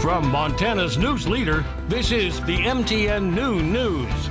From Montana's news leader, this is the MTN Noon News.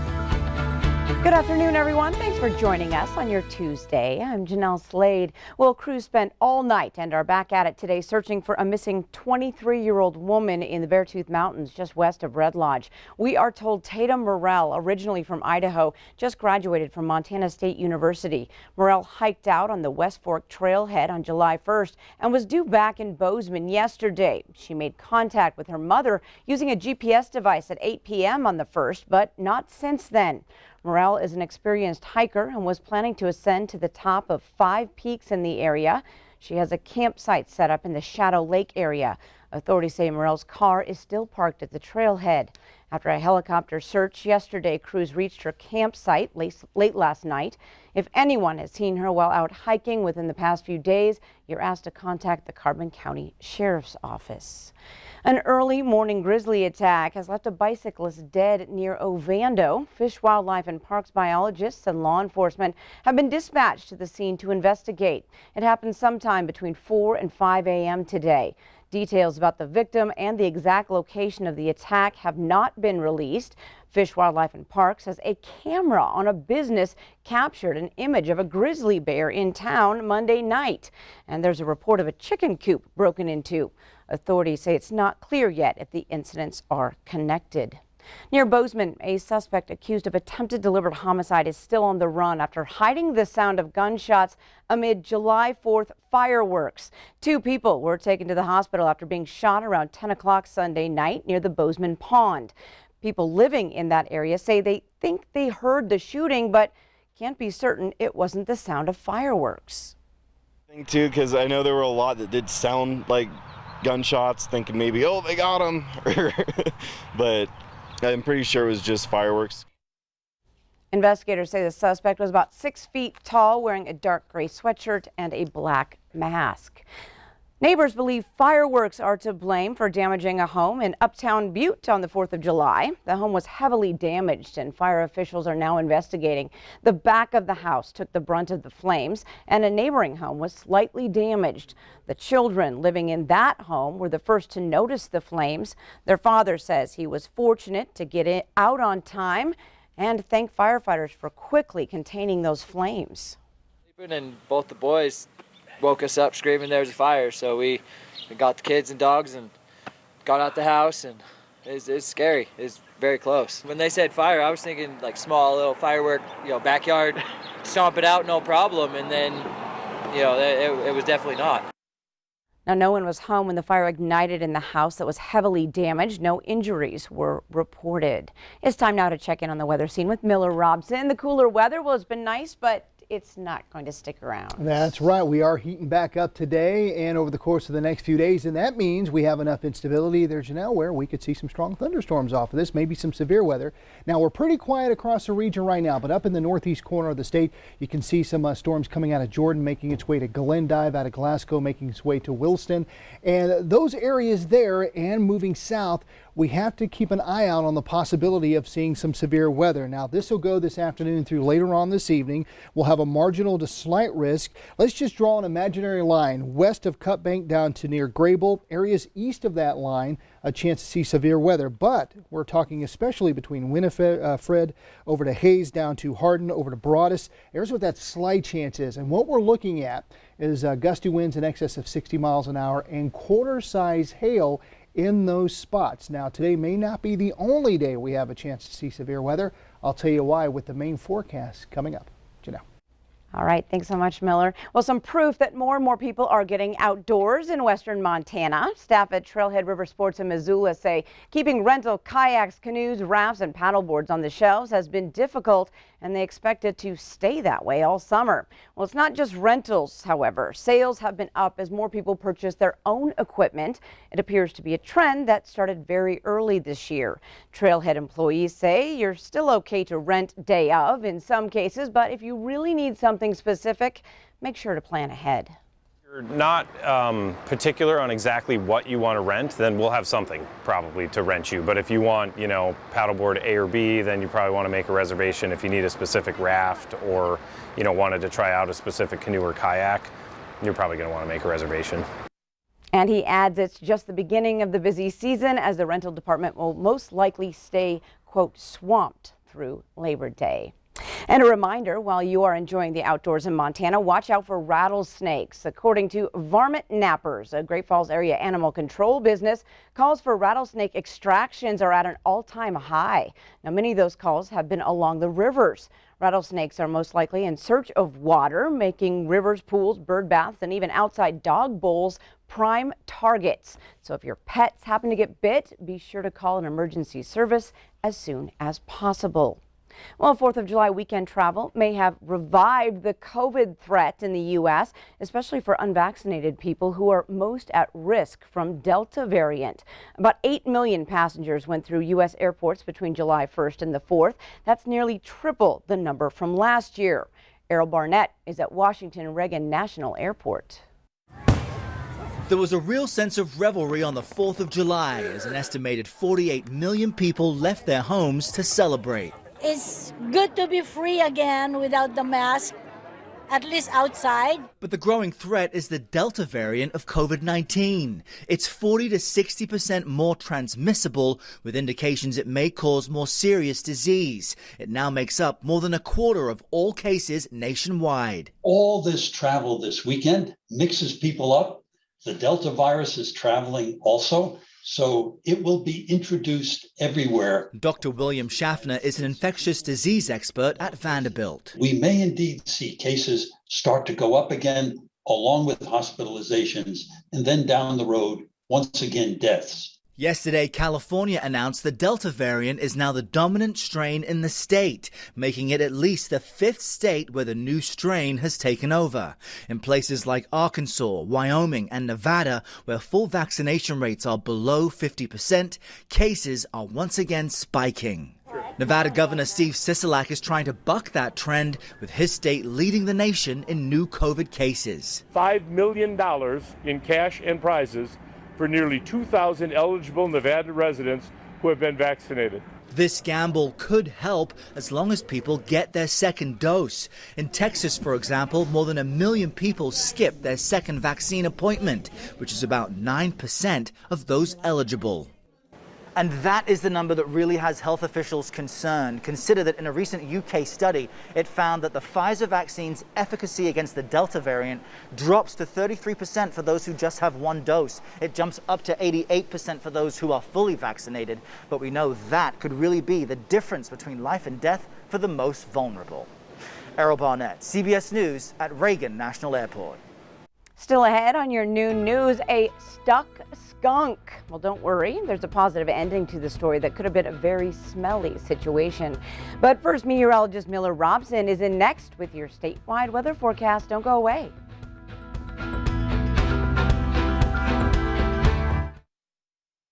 Good afternoon, everyone. Thanks for joining us on your Tuesday. I'm Jeanelle Slade. Well, crews spent all night and are back at it today searching for a missing 23-year-old woman in the Beartooth Mountains just west of Red Lodge. We are told Tatum Morrell, originally from Idaho, just graduated from Montana State University. Morrell hiked out on the West Fork trailhead on July 1st and was due back in Bozeman yesterday. She made contact with her mother using a GPS device at 8 p.m. on the 1st, but not since then. Morrell is an experienced hiker and was planning to ascend to the top of 5 peaks in the area. She has a campsite set up in the Shadow Lake area. Authorities say Morrell's car is still parked at the trailhead. After a helicopter search yesterday, crews reached her campsite late last night. If anyone has seen her while out hiking within the past few days, you're asked to contact the Carbon County Sheriff's Office. An early morning grizzly attack has left a bicyclist dead near Ovando. Fish, Wildlife and Parks biologists and law enforcement have been dispatched to the scene to investigate. It happened sometime between 4 and 5 a.m. today. Details about the victim and the exact location of the attack have not been released. Fish, Wildlife and Parks says a camera on a business captured an image of a grizzly bear in town Monday night. And there's a report of a chicken coop broken into. Authorities say it's not clear yet if the incidents are connected. Near Bozeman, a suspect accused of attempted deliberate homicide is still on the run after hiding the sound of gunshots amid July 4th fireworks. 2 people were taken to the hospital after being shot around 10 o'clock Sunday night near the Bozeman Pond. People living in that area say they think they heard the shooting, but can't be certain it wasn't the sound of fireworks. I think too, because I know there were a lot that did sound like gunshots, thinking maybe, oh, they got him, but I'm pretty sure it was just fireworks. Investigators say the suspect was about 6 feet tall, wearing a dark gray sweatshirt and a black mask. Neighbors believe fireworks are to blame for damaging a home in uptown Butte on the 4th of July. The home was heavily damaged and fire officials are now investigating. The back of the house took the brunt of the flames and a neighboring home was slightly damaged. The children living in that home were the first to notice the flames. Their father says he was fortunate to get it out on time and thank firefighters for quickly containing those flames. And both the boys woke us up screaming there's a fire, so we got the kids and dogs and got out the house, and it's scary. It's very close. When they said fire, I was thinking like small little firework, backyard, stomp it out, no problem, and then it was definitely not. Now, no one was home when the fire ignited in the house that was heavily damaged. No injuries were reported. It's time now to check in on the weather scene with Miller Robson. The cooler weather, well, it's been nice, but it's not going to stick around. That's right. We are heating back up today and over the course of the next few days, and that means we have enough instability there, Jeanelle, where we could see some strong thunderstorms off of this, maybe some severe weather. Now, we're pretty quiet across the region right now, but up in the northeast corner of the state, you can see some storms coming out of Jordan, making its way to Glendive, out of Glasgow, making its way to Williston. And those areas there and moving south, we have to keep an eye out on the possibility of seeing some severe weather. Now, this will go this afternoon through later on this evening. We'll have a marginal to slight risk. Let's just draw an imaginary line west of Cut Bank down to near Grable. Areas east of that line, a chance to see severe weather. But we're talking especially between Winifred over to Hayes, down to Hardin, over to Broadus. Here's what that slight chance is. And what we're looking at is gusty winds in excess of 60 miles an hour and quarter-size hail in those spots. Now, today may not be the only day we have a chance to see severe weather. I'll tell you why with the main forecast coming up. Jeanelle. All right, thanks so much, Miller. Well, some proof that more and more people are getting outdoors in western Montana. Staff at Trailhead River Sports in Missoula say keeping rental kayaks, canoes, rafts, and paddleboards on the shelves has been difficult, and they expect it to stay that way all summer. Well, it's not just rentals, however. Sales have been up as more people purchase their own equipment. It appears to be a trend that started very early this year. Trailhead employees say you're still okay to rent day of in some cases, but if you really need something specific, make sure to plan ahead. If you're not particular on exactly what you want to rent, then we'll have something probably to rent you. But if you want, paddleboard A or B, then you probably want to make a reservation. If you need a specific raft or, wanted to try out a specific canoe or kayak, you're probably going to want to make a reservation. And he adds it's just the beginning of the busy season, as the rental department will most likely stay, quote, swamped through Labor Day. And a reminder, while you are enjoying the outdoors in Montana, watch out for rattlesnakes. According to Varmint Nappers, a Great Falls area animal control business, calls for rattlesnake extractions are at an all-time high. Now, many of those calls have been along the rivers. Rattlesnakes are most likely in search of water, making rivers, pools, bird baths, and even outside dog bowls prime targets. So if your pets happen to get bit, be sure to call an emergency service as soon as possible. Well, 4th of July weekend travel may have revived the COVID threat in the U.S., especially for unvaccinated people who are most at risk from Delta variant. About 8 million passengers went through U.S. airports between July 1st and the 4th. That's nearly triple the number from last year. Errol Barnett is at Washington Reagan National Airport. There was a real sense of revelry on the 4th of July as an estimated 48 million people left their homes to celebrate. It's good to be free again without the mask, at least outside. But the growing threat is the Delta variant of COVID-19. It's 40 to 60% more transmissible, with indications it may cause more serious disease. It now makes up more than a quarter of all cases nationwide. All this travel this weekend mixes people up. The Delta virus is traveling also, so it will be introduced everywhere. Dr. William Schaffner is an infectious disease expert at Vanderbilt. We may indeed see cases start to go up again, along with hospitalizations, and then down the road, once again, deaths. Yesterday, California announced the Delta variant is now the dominant strain in the state, making it at least the 5th state where the new strain has taken over. In places like Arkansas, Wyoming, and Nevada, where full vaccination rates are below 50%, cases are once again spiking. Nevada Governor Steve Sisolak is trying to buck that trend, with his state leading the nation in new COVID cases. $5 million in cash and prizes for nearly 2,000 eligible Nevada residents who have been vaccinated. This gamble could help as long as people get their second dose. In Texas, for example, more than 1 million people skipped their second vaccine appointment, which is about 9% of those eligible. And that is the number that really has health officials concerned. Consider that in a recent UK study, it found that the Pfizer vaccine's efficacy against the Delta variant drops to 33% for those who just have one dose. It jumps up to 88% for those who are fully vaccinated. But we know that could really be the difference between life and death for the most vulnerable. Errol Barnett, CBS News at Reagan National Airport. Still ahead on your noon news, a stuck skunk. Well, don't worry, there's a positive ending to the story that could have been a very smelly situation. But first, meteorologist Miller Robson is in next with your statewide weather forecast. Don't go away.